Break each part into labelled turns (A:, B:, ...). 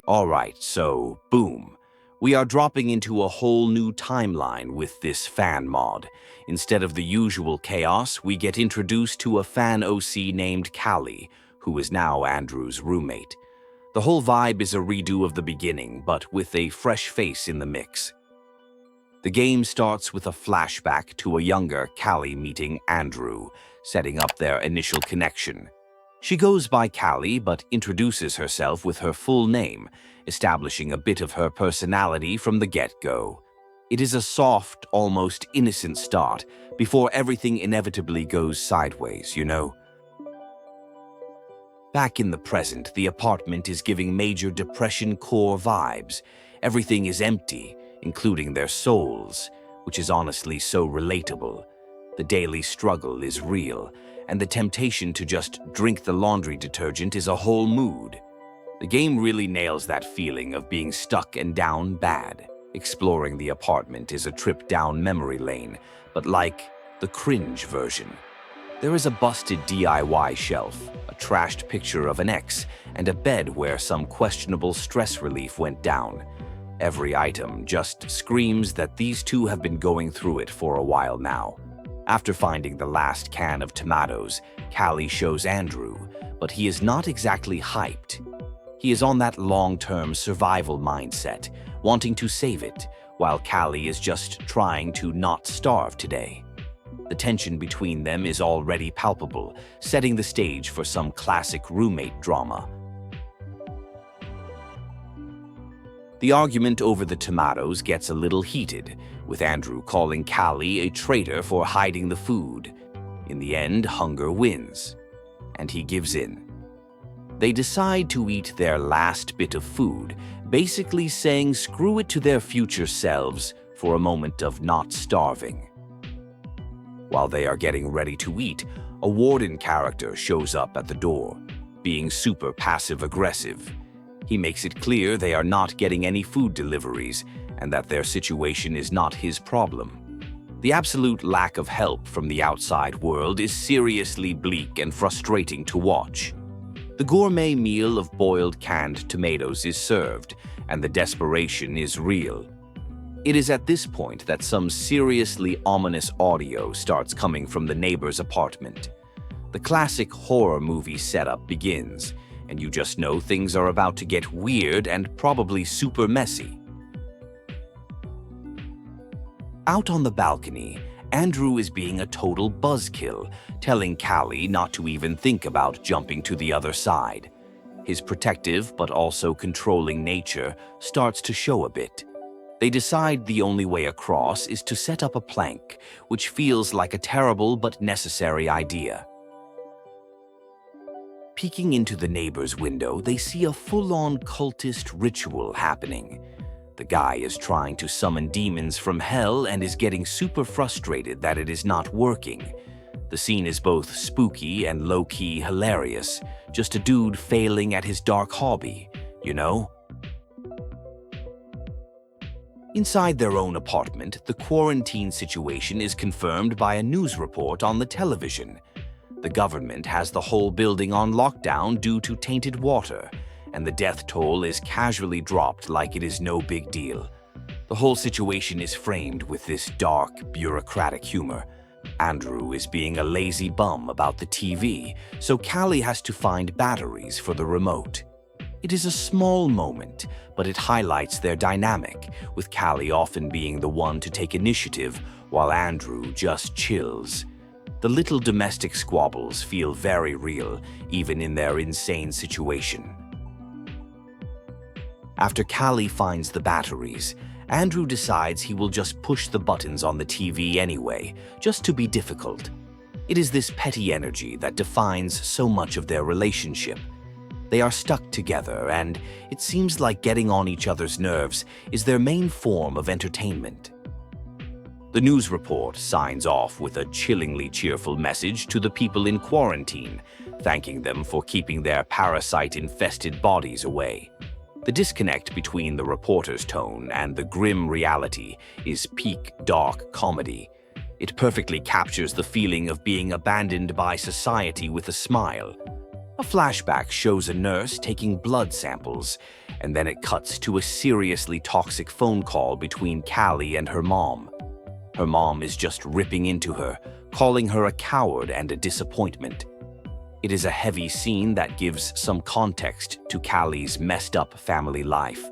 A: Alright, so boom. We are dropping into a whole new timeline with this fan mod. Instead of the usual chaos, we get introduced to a fan OC named Callie, who is now Andrew's roommate. The whole vibe is a redo of the beginning, but with a fresh face in the mix. The game starts with a flashback to a younger Callie meeting Andrew, setting up their initial connection. She goes by Callie, but introduces herself with her full name, establishing a bit of her personality from the get-go. It is a soft, almost innocent start, before everything inevitably goes sideways, you know? Back in the present, the apartment is giving major depression core vibes. Everything is empty, including their souls, which is honestly so relatable. The daily struggle is real, and the temptation to just drink the laundry detergent is a whole mood. The game really nails that feeling of being stuck and down bad. Exploring the apartment is a trip down memory lane, but like the cringe version. There is a busted DIY shelf, a trashed picture of an ex, and a bed where some questionable stress relief went down. Every item just screams that these two have been going through it for a while now. After finding the last can of tomatoes, Callie shows Andrew, but he is not exactly hyped. He is on that long-term survival mindset, wanting to save it, while Callie is just trying to not starve today. The tension between them is already palpable, setting the stage for some classic roommate drama. The argument over the tomatoes gets a little heated, with Andrew calling Callie a traitor for hiding the food. In the end, hunger wins, and he gives in. They decide to eat their last bit of food, basically saying screw it to their future selves for a moment of not starving. While they are getting ready to eat, a Warden character shows up at the door, being super passive-aggressive. He makes it clear they are not getting any food deliveries and that their situation is not his problem. The absolute lack of help from the outside world is seriously bleak and frustrating to watch. The gourmet meal of boiled canned tomatoes is served, and the desperation is real. It is at this point that some seriously ominous audio starts coming from the neighbor's apartment. The classic horror movie setup begins, and you just know things are about to get weird and probably super messy. Out on the balcony, Andrew is being a total buzzkill, telling Callie not to even think about jumping to the other side. His protective but also controlling nature starts to show a bit. They decide the only way across is to set up a plank, which feels like a terrible but necessary idea. Peeking into the neighbor's window, they see a full-on cultist ritual happening. The guy is trying to summon demons from hell and is getting super frustrated that it is not working. The scene is both spooky and low-key hilarious, just a dude failing at his dark hobby, you know? Inside their own apartment, the quarantine situation is confirmed by a news report on the television. The government has the whole building on lockdown due to tainted water, and the death toll is casually dropped like it is no big deal. The whole situation is framed with this dark, bureaucratic humor. Andrew is being a lazy bum about the TV, so Callie has to find batteries for the remote. It is a small moment, but it highlights their dynamic, with Callie often being the one to take initiative while Andrew just chills. The little domestic squabbles feel very real, even in their insane situation. After Callie finds the batteries, Andrew decides he will just push the buttons on the TV anyway, just to be difficult. It is this petty energy that defines so much of their relationship. They are stuck together, and it seems like getting on each other's nerves is their main form of entertainment. The news report signs off with a chillingly cheerful message to the people in quarantine, thanking them for keeping their parasite-infested bodies away. The disconnect between the reporter's tone and the grim reality is peak dark comedy. It perfectly captures the feeling of being abandoned by society with a smile. A flashback shows a nurse taking blood samples, and then it cuts to a seriously toxic phone call between Callie and her mom. Her mom is just ripping into her, calling her a coward and a disappointment. It is a heavy scene that gives some context to Callie's messed up family life.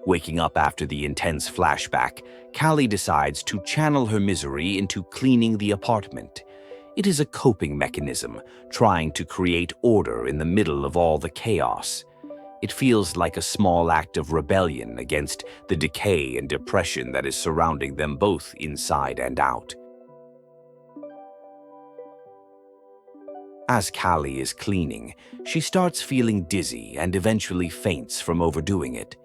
A: Waking up after the intense flashback, Callie decides to channel her misery into cleaning the apartment. It is a coping mechanism, trying to create order in the middle of all the chaos. It feels like a small act of rebellion against the decay and depression that is surrounding them both inside and out. As Callie is cleaning, she starts feeling dizzy and eventually faints from overdoing it.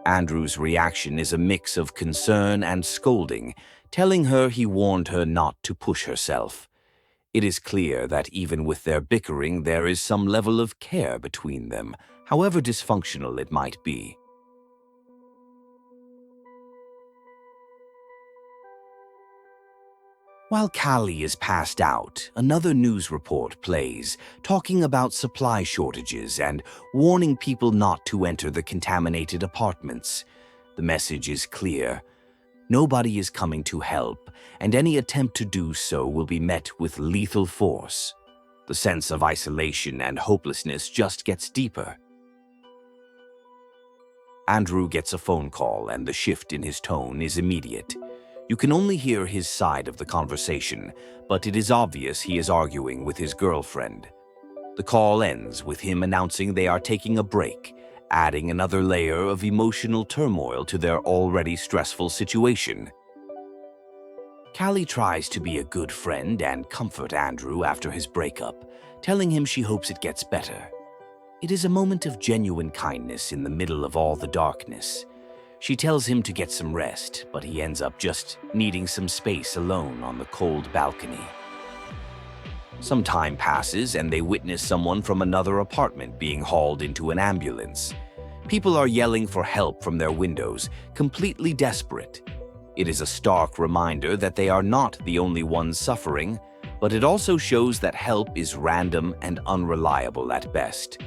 A: Andrew's reaction is a mix of concern and scolding, telling her he warned her not to push herself. It is clear that even with their bickering, there is some level of care between them, however dysfunctional it might be. While Callie is passed out, another news report plays, talking about supply shortages and warning people not to enter the contaminated apartments. The message is clear. Nobody is coming to help, and any attempt to do so will be met with lethal force. The sense of isolation and hopelessness just gets deeper. Andrew gets a phone call, and the shift in his tone is immediate. You can only hear his side of the conversation, but it is obvious he is arguing with his girlfriend. The call ends with him announcing they are taking a break, adding another layer of emotional turmoil to their already stressful situation. Callie tries to be a good friend and comfort Andrew after his breakup, telling him she hopes it gets better. It is a moment of genuine kindness in the middle of all the darkness. She tells him to get some rest, but he ends up just needing some space alone on the cold balcony. Some time passes and they witness someone from another apartment being hauled into an ambulance. People are yelling for help from their windows, completely desperate. It is a stark reminder that they are not the only ones suffering, but it also shows that help is random and unreliable at best.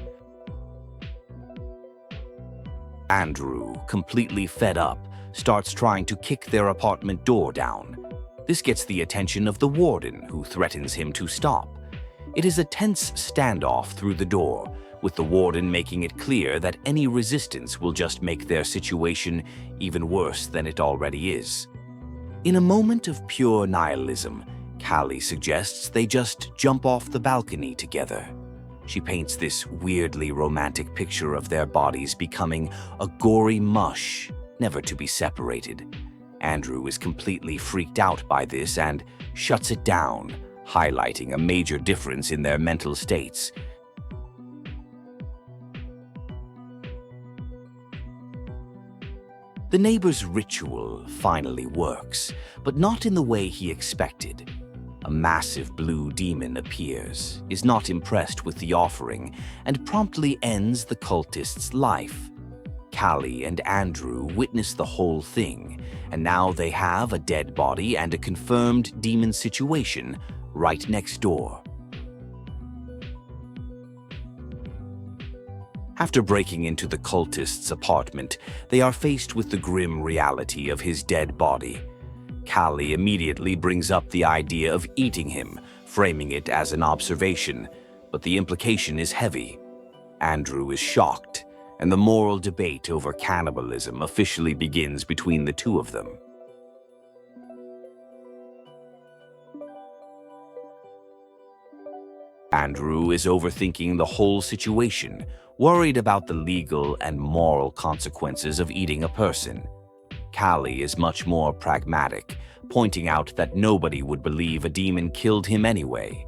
A: Andrew, completely fed up, starts trying to kick their apartment door down. This gets the attention of the Warden, who threatens him to stop. It is a tense standoff through the door, with the Warden making it clear that any resistance will just make their situation even worse than it already is. In a moment of pure nihilism, Callie suggests they just jump off the balcony together. She paints this weirdly romantic picture of their bodies becoming a gory mush, never to be separated. Andrew is completely freaked out by this and shuts it down, highlighting a major difference in their mental states. The neighbor's ritual finally works, but not in the way he expected. A massive blue demon appears, is not impressed with the offering, and promptly ends the cultist's life. Callie and Andrew witness the whole thing, and now they have a dead body and a confirmed demon situation right next door. After breaking into the cultist's apartment, they are faced with the grim reality of his dead body. Callie immediately brings up the idea of eating him, framing it as an observation, but the implication is heavy. Andrew is shocked, and the moral debate over cannibalism officially begins between the two of them. Andrew is overthinking the whole situation, worried about the legal and moral consequences of eating a person. Callie is much more pragmatic, pointing out that nobody would believe a demon killed him anyway.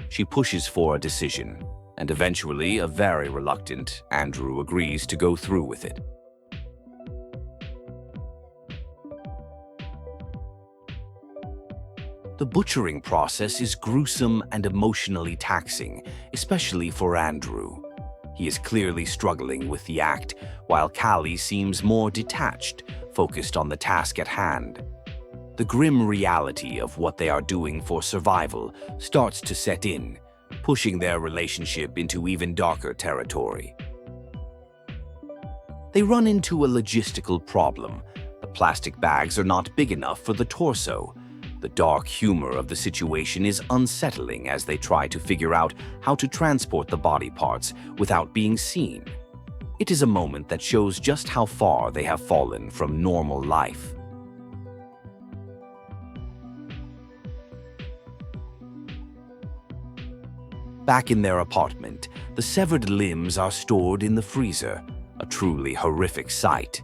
A: She pushes for a decision, and eventually, a very reluctant Andrew agrees to go through with it. The butchering process is gruesome and emotionally taxing, especially for Andrew. He is clearly struggling with the act, while Callie seems more detached, focused on the task at hand. The grim reality of what they are doing for survival starts to set in. pushing their relationship into even darker territory. They run into a logistical problem. The plastic bags are not big enough for the torso. The dark humor of the situation is unsettling as they try to figure out how to transport the body parts without being seen. It is a moment that shows just how far they have fallen from normal life. Back in their apartment, the severed limbs are stored in the freezer, a truly horrific sight.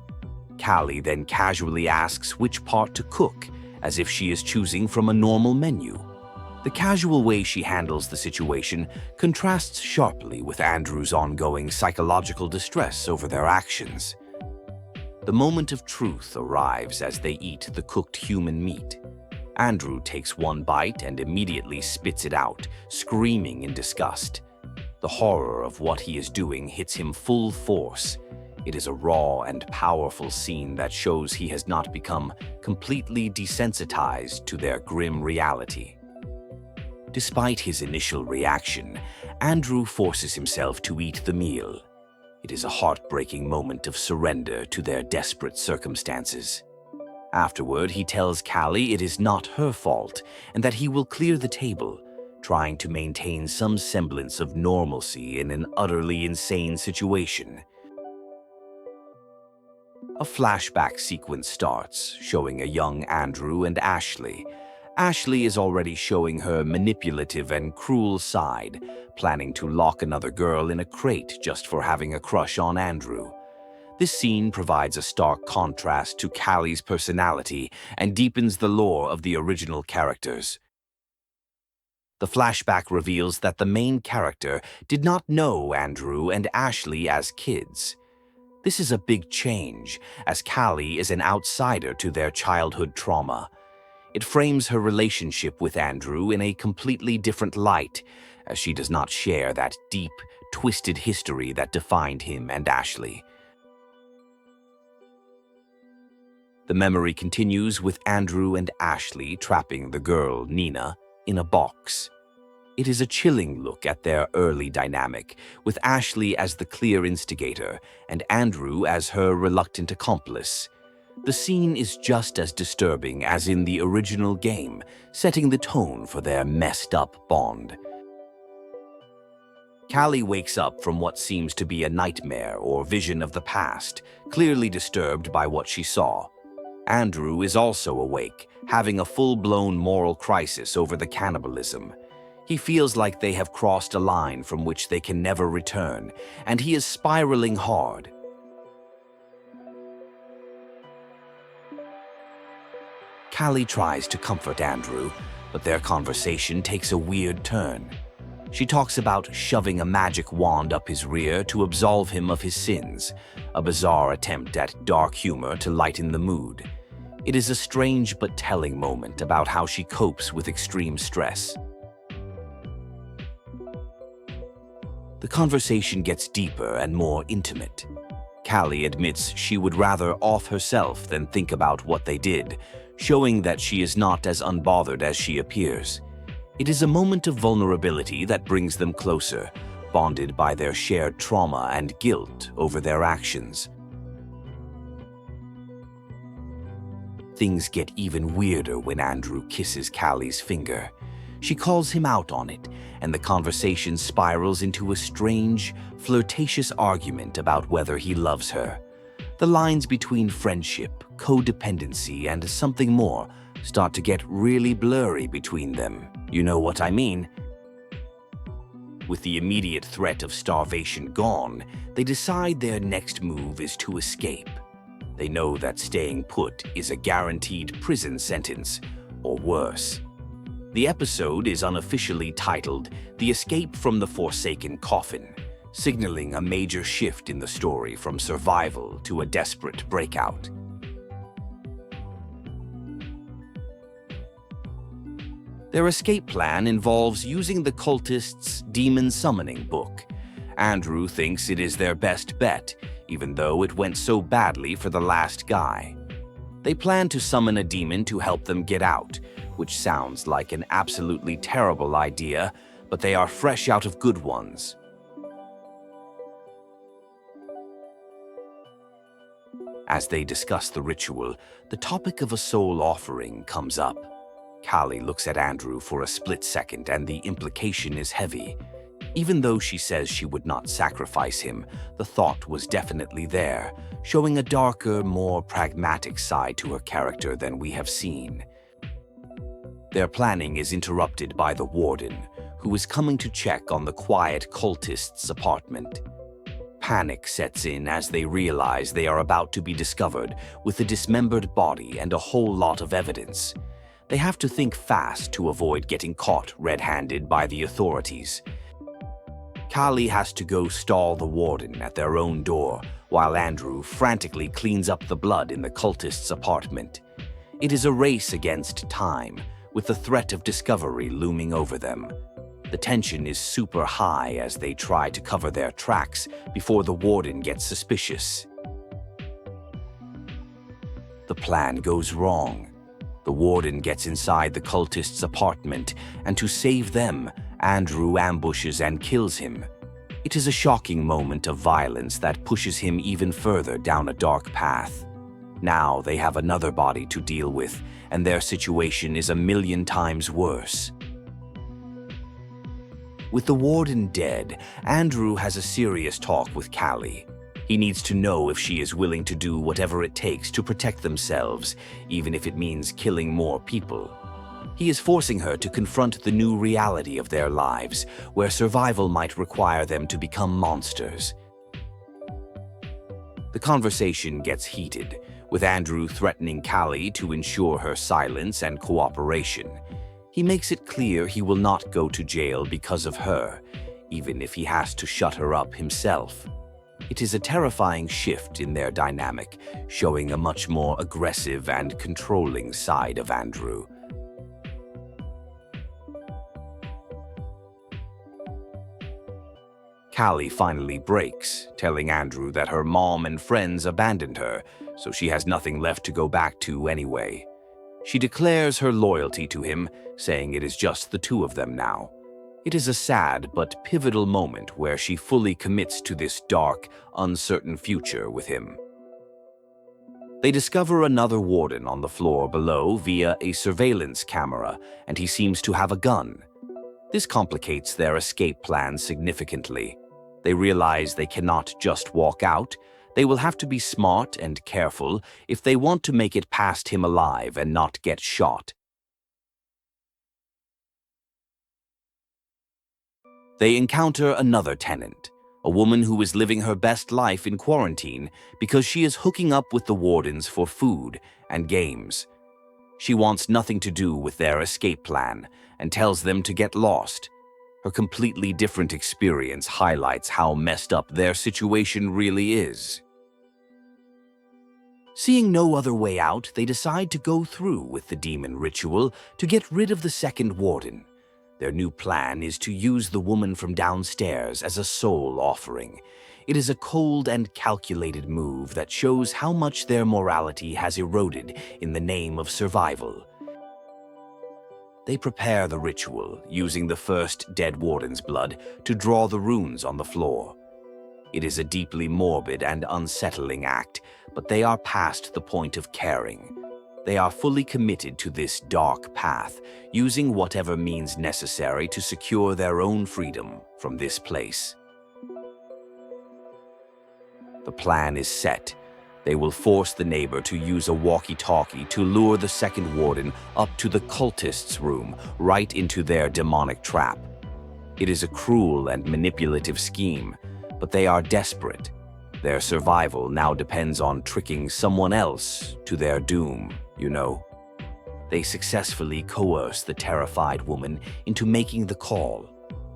A: Callie then casually asks which part to cook, as if she is choosing from a normal menu. The casual way she handles the situation contrasts sharply with Andrew's ongoing psychological distress over their actions. The moment of truth arrives as they eat the cooked human meat. Andrew takes one bite and immediately spits it out, screaming in disgust. The horror of what he is doing hits him full force. It is a raw and powerful scene that shows he has not become completely desensitized to their grim reality. Despite his initial reaction, Andrew forces himself to eat the meal. It is a heartbreaking moment of surrender to their desperate circumstances. Afterward, he tells Callie it is not her fault and that he will clear the table, trying to maintain some semblance of normalcy in an utterly insane situation. A flashback sequence starts, showing a young Andrew and Ashley. Ashley is already showing her manipulative and cruel side, planning to lock another girl in a crate just for having a crush on Andrew. This scene provides a stark contrast to Callie's personality and deepens the lore of the original characters. The flashback reveals that the main character did not know Andrew and Ashley as kids. This is a big change, as Callie is an outsider to their childhood trauma. It frames her relationship with Andrew in a completely different light, as she does not share that deep, twisted history that defined him and Ashley. The memory continues with Andrew and Ashley trapping the girl, Nina, in a box. It is a chilling look at their early dynamic, with Ashley as the clear instigator and Andrew as her reluctant accomplice. The scene is just as disturbing as in the original game, setting the tone for their messed-up bond. Callie wakes up from what seems to be a nightmare or vision of the past, clearly disturbed by what she saw. Andrew is also awake, having a full-blown moral crisis over the cannibalism. He feels like they have crossed a line from which they can never return, and he is spiraling hard. Callie tries to comfort Andrew, but their conversation takes a weird turn. She talks about shoving a magic wand up his rear to absolve him of his sins, a bizarre attempt at dark humor to lighten the mood. It is a strange but telling moment about how she copes with extreme stress. The conversation gets deeper and more intimate. Callie admits she would rather off herself than think about what they did, showing that she is not as unbothered as she appears. It is a moment of vulnerability that brings them closer, bonded by their shared trauma and guilt over their actions. Things get even weirder when Andrew kisses Callie's finger. She calls him out on it, and the conversation spirals into a strange, flirtatious argument about whether he loves her. The lines between friendship, codependency, and something more start to get really blurry between them. You know what I mean? With the immediate threat of starvation gone, they decide their next move is to escape. They know that staying put is a guaranteed prison sentence, or worse. The episode is unofficially titled The Escape from the Forsaken Coffin, signaling a major shift in the story from survival to a desperate breakout. Their escape plan involves using the cultists' demon summoning book. Andrew thinks it is their best bet, even though it went so badly for the last guy. They plan to summon a demon to help them get out, which sounds like an absolutely terrible idea, but they are fresh out of good ones. As they discuss the ritual, the topic of a soul offering comes up. Callie looks at Andrew for a split second, and the implication is heavy. Even though she says she would not sacrifice him, the thought was definitely there, showing a darker, more pragmatic side to her character than we have seen. Their planning is interrupted by the Warden, who is coming to check on the quiet cultist's apartment. Panic sets in as they realize they are about to be discovered with a dismembered body and a whole lot of evidence. They have to think fast to avoid getting caught red-handed by the authorities. Callie has to go stall the Warden at their own door, while Andrew frantically cleans up the blood in the cultist's apartment. It is a race against time, with the threat of discovery looming over them. The tension is super high as they try to cover their tracks before the Warden gets suspicious. The plan goes wrong. The Warden gets inside the cultist's apartment, and to save them, Andrew ambushes and kills him. It is a shocking moment of violence that pushes him even further down a dark path. Now they have another body to deal with, and their situation is 1,000,000 times worse. With the Warden dead, Andrew has a serious talk with Callie. He needs to know if she is willing to do whatever it takes to protect themselves, even if it means killing more people. He is forcing her to confront the new reality of their lives, where survival might require them to become monsters. The conversation gets heated, with Andrew threatening Callie to ensure her silence and cooperation. He makes it clear he will not go to jail because of her, even if he has to shut her up himself. It is a terrifying shift in their dynamic, showing a much more aggressive and controlling side of Andrew. Callie finally breaks, telling Andrew that her mom and friends abandoned her, so she has nothing left to go back to anyway. She declares her loyalty to him, saying it is just the two of them now. It is a sad but pivotal moment where she fully commits to this dark, uncertain future with him. They discover another Warden on the floor below via a surveillance camera, and he seems to have a gun. This complicates their escape plan significantly. They realize they cannot just walk out. They will have to be smart and careful if they want to make it past him alive and not get shot. They encounter another tenant, a woman who is living her best life in quarantine because she is hooking up with the Wardens for food and games. She wants nothing to do with their escape plan and tells them to get lost. Her completely different experience highlights how messed up their situation really is. Seeing no other way out, they decide to go through with the demon ritual to get rid of the second Warden. Their new plan is to use the woman from downstairs as a soul offering. It is a cold and calculated move that shows how much their morality has eroded in the name of survival. They prepare the ritual, using the first dead Warden's blood to draw the runes on the floor. It is a deeply morbid and unsettling act, but they are past the point of caring. They are fully committed to this dark path, using whatever means necessary to secure their own freedom from this place. The plan is set. They will force the neighbor to use a walkie-talkie to lure the second Warden up to the cultist's room, right into their demonic trap. It is a cruel and manipulative scheme, but they are desperate. Their survival now depends on tricking someone else to their doom, you know. They successfully coerce the terrified woman into making the call.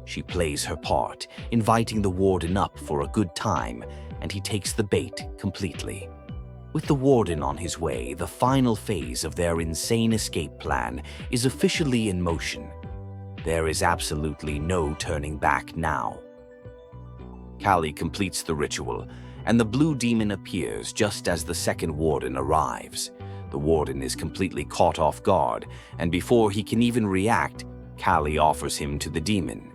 A: She plays her part, inviting the Warden up for a good time, and he takes the bait completely. With the Warden on his way, the final phase of their insane escape plan is officially in motion. There is absolutely no turning back now. Callie completes the ritual, and the blue demon appears just as the second Warden arrives. The Warden is completely caught off guard, and before he can even react, Callie offers him to the demon.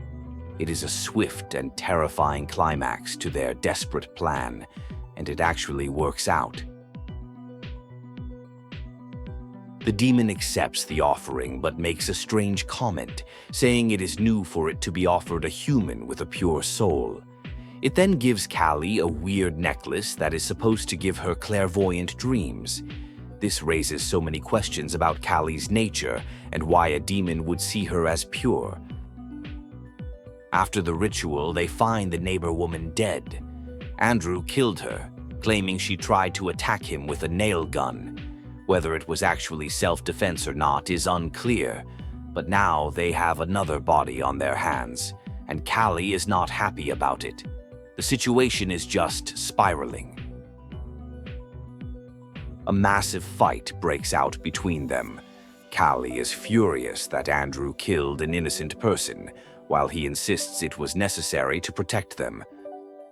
A: It is a swift and terrifying climax to their desperate plan, and it actually works out. The demon accepts the offering but makes a strange comment, saying it is new for it to be offered a human with a pure soul. It then gives Callie a weird necklace that is supposed to give her clairvoyant dreams. This raises so many questions about Callie's nature and why a demon would see her as pure. After the ritual, they find the neighbor woman dead. Andrew killed her, claiming she tried to attack him with a nail gun. Whether it was actually self-defense or not is unclear, but now they have another body on their hands, and Callie is not happy about it. The situation is just spiraling. A massive fight breaks out between them. Callie is furious that Andrew killed an innocent person, while he insists it was necessary to protect them.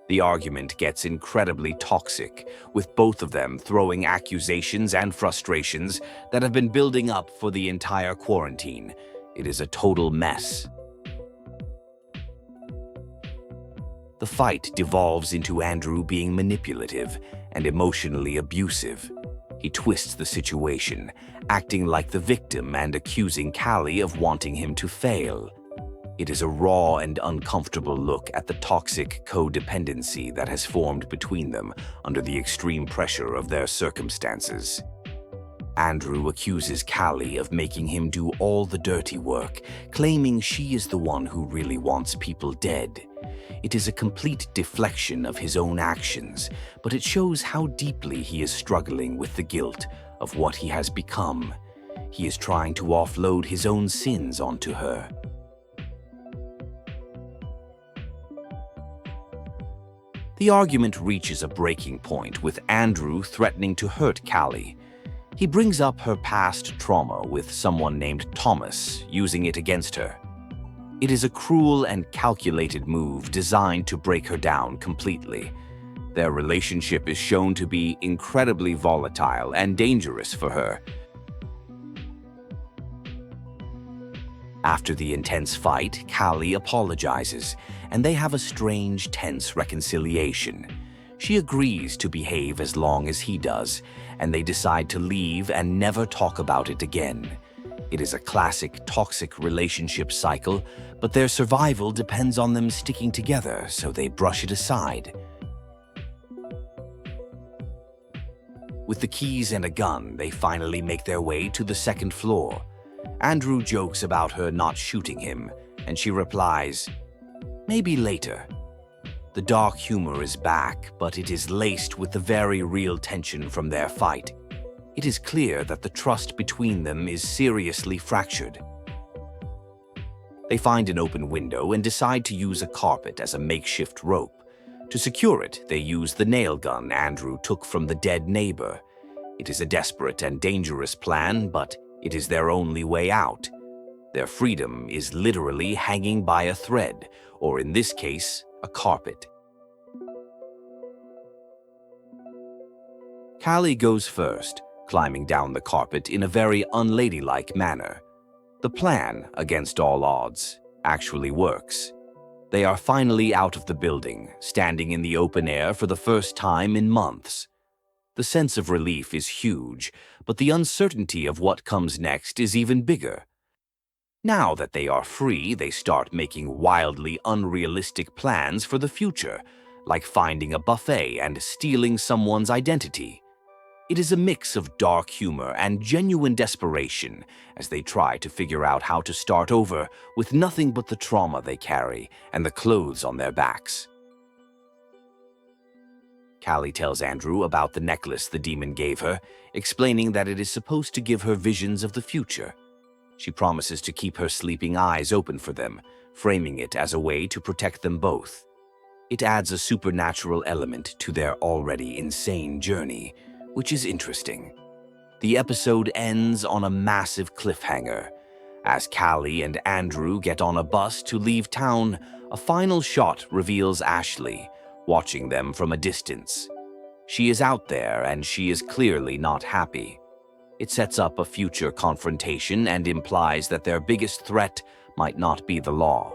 A: The argument gets incredibly toxic, with both of them throwing accusations and frustrations that have been building up for the entire quarantine. It is a total mess. The fight devolves into Andrew being manipulative and emotionally abusive. He twists the situation, acting like the victim and accusing Callie of wanting him to fail. It is a raw and uncomfortable look at the toxic codependency that has formed between them under the extreme pressure of their circumstances. Andrew accuses Callie of making him do all the dirty work, claiming she is the one who really wants people dead. It is a complete deflection of his own actions, but it shows how deeply he is struggling with the guilt of what he has become. He is trying to offload his own sins onto her. The argument reaches a breaking point with Andrew threatening to hurt Callie. He brings up her past trauma with someone named Thomas, using it against her. It is a cruel and calculated move designed to break her down completely. Their relationship is shown to be incredibly volatile and dangerous for her. After the intense fight, Callie apologizes, and they have a strange, tense reconciliation. She agrees to behave as long as he does, and they decide to leave and never talk about it again. It is a classic toxic relationship cycle, but their survival depends on them sticking together, so they brush it aside. With the keys and a gun, they finally make their way to the second floor. Andrew jokes about her not shooting him, and she replies, "Maybe later." The dark humor is back, but it is laced with the very real tension from their fight. It is clear that the trust between them is seriously fractured. They find an open window and decide to use a carpet as a makeshift rope. To secure it, they use the nail gun Andrew took from the dead neighbor. It is a desperate and dangerous plan, but it is their only way out. Their freedom is literally hanging by a thread, or in this case, a carpet. Callie goes first, climbing down the carpet in a very unladylike manner. The plan, against all odds, actually works. They are finally out of the building, standing in the open air for the first time in months. The sense of relief is huge, but the uncertainty of what comes next is even bigger. Now that they are free, they start making wildly unrealistic plans for the future, like finding a buffet and stealing someone's identity. It is a mix of dark humor and genuine desperation as they try to figure out how to start over with nothing but the trauma they carry and the clothes on their backs. Callie tells Andrew about the necklace the demon gave her, explaining that it is supposed to give her visions of the future. She promises to keep her sleeping eyes open for them, framing it as a way to protect them both. It adds a supernatural element to their already insane journey, which is interesting. The episode ends on a massive cliffhanger. As Callie and Andrew get on a bus to leave town, a final shot reveals Ashley, watching them from a distance. She is out there and she is clearly not happy. It sets up a future confrontation and implies that their biggest threat might not be the law.